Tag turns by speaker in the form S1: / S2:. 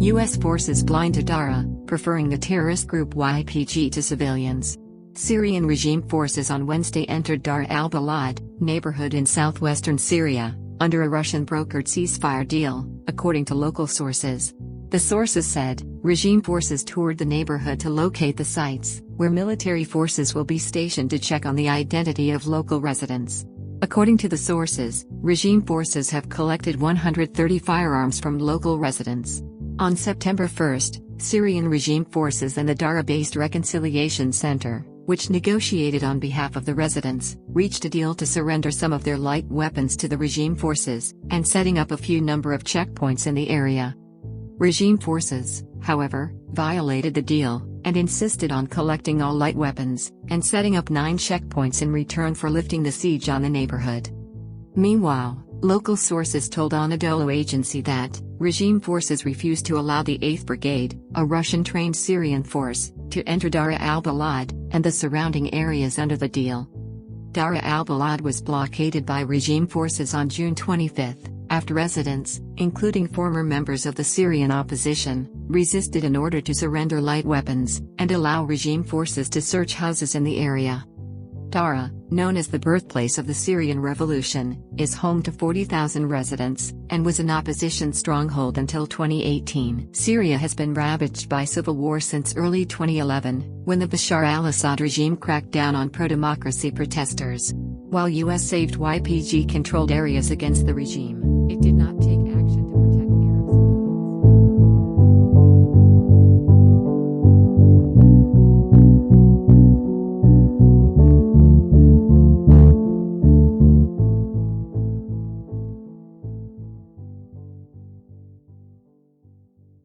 S1: U.S. forces blinded Daraa, preferring the terrorist group YPG to civilians. Syrian regime forces on Wednesday entered Daraa al-Balad, neighborhood in southwestern Syria, under a Russian-brokered ceasefire deal, according to local sources. The sources said, regime forces toured the neighborhood to locate the sites, where military forces will be stationed to check on the identity of local residents. According to the sources, regime forces have collected 130 firearms from local residents. On September 1, Syrian regime forces and the Daraa-based Reconciliation Center, which negotiated on behalf of the residents, reached a deal to surrender some of their light weapons to the regime forces, and setting up a few number of checkpoints in the area. Regime forces, however, violated the deal, and insisted on collecting all light weapons, and setting up 9 checkpoints in return for lifting the siege on the neighborhood. Meanwhile, local sources told Anadolu agency that regime forces refused to allow the 8th Brigade, a Russian-trained Syrian force, to enter Daraa al-Balad and the surrounding areas under the deal. Daraa al-Balad was blockaded by regime forces on June 25, after residents, including former members of the Syrian opposition, resisted in order to surrender light weapons and allow regime forces to search houses in the area. Daraa, known as the birthplace of the Syrian revolution, is home to 40,000 residents, and was an opposition stronghold until 2018. Syria has been ravaged by civil war since early 2011, when the Bashar al-Assad regime cracked down on pro-democracy protesters. While US saved YPG-controlled areas against the regime, it did